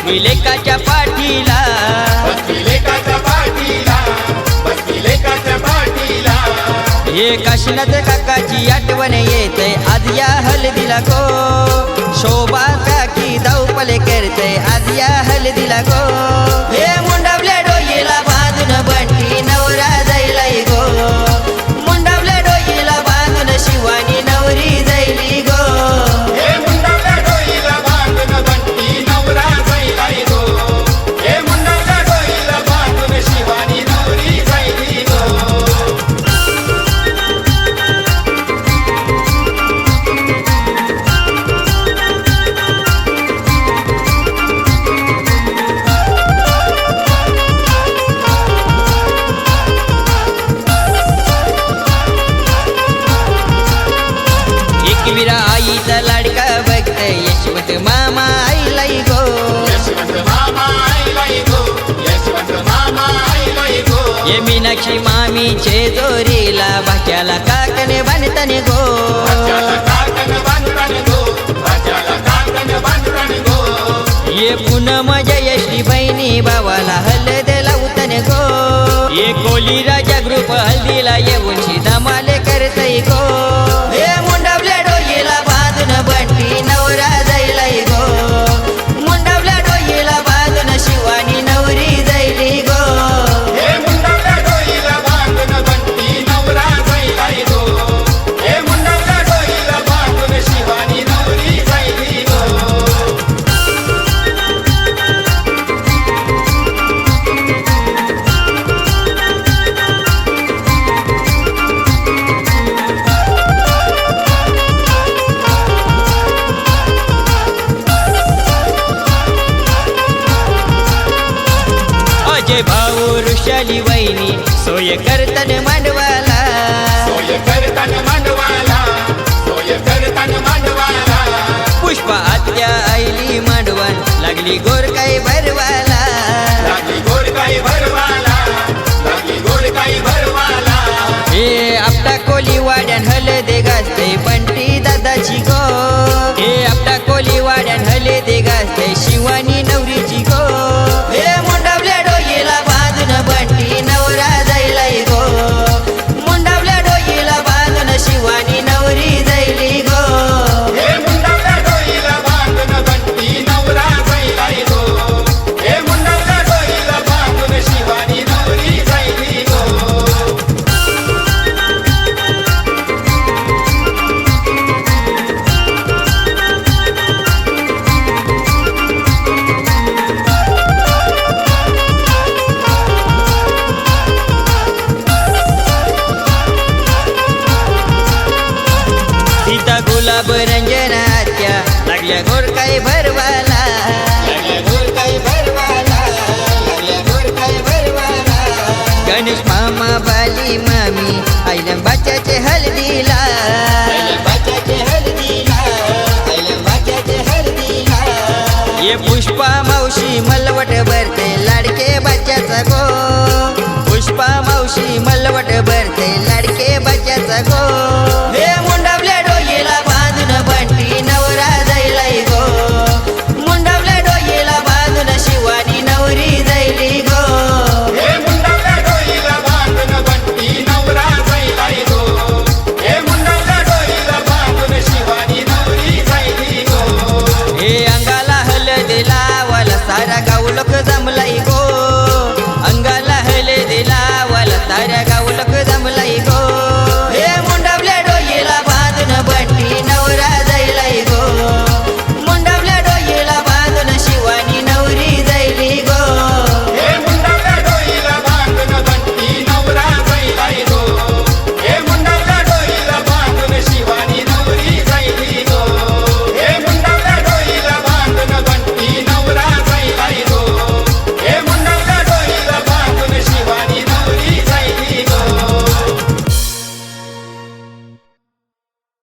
बसली लेकाच्या पाठीला, बसली लेकाच्या पाठीला, बसली लेकाच्या पाठीला. हे काशीनाथ काकाची आठवण येते आज या हळदीला गो. शोभा काकी धावपले करते आज या हळदीला गो. हे मुंडावल्या डोईला बांधून बंटी नवरा जायलाई गो. मुंडावल्या डोईला बांधून शिवानी नवरी जायली गो. हे मुंडावल्या डोईला बांधून बंटी नवरा जायलाई गो. हे मुंडावल्या डोईला बांधून शिवानी नवरी जायली गो. एकविरा आईचा लाडका भक्त यशवंत मामा आईलाई गो. यशवंत मामा आईलाई गो. यशवंत मामा आईलाई गो. ये मीनाक्षी मामीचे जोरीला भाच्याला काकने बांधताने गो. भाच्याला काकण बांधतान गो. भाच्याला काकण बांधतान गो. ये पूनम जयश्री बहिणी भावाला हळद लावताने गो. ये कोली राजा ग्रुप हल्दीला येऊन धमाले करतय गो. हे मुंडावल्या डोईला बांधून बंटी नवरा जायलाई गो. मुंडावल्या डोईला बांधून शिवानी नवरी जायली गो. हे मुंडावल्या डोईला बांधून बंटी नवरा जायलाई गो. हे मुंडावल्या डोईला बांधून शिवानी नवरी जायली गो. अजय भाऊ ऋषाली वहिनी सोय करतन मांडवाला. सोय करतान मांडवाला. सोय करतान मांडवाला. पुष्पा आत्या आईली मांडवण लागली गोर काय भरवाला. लागली गोड काही भरवाला. लागली गोड काही भरवाला. हे आपटा कोली वाड्यान हळदे गाजते बंटी दादाची गो. हे आपटा कोली वाड्यान हळदे गाजते शिवानी नवरीची गो. हे मुंडावल्या डोईला बांधून बंटी नवरा जायलाई गो. मुंडावल्या डोईला बांधून शिवानी नवरी जायली गो. हे मुंडावल्या डोईला बांधून बंटी नवरा जायलाई गो. हे मुंडावल्या डोईला बांधून शिवानी नवरी जायली गो. सीता गुलाब रंजना आत्या लागल्या गोर काय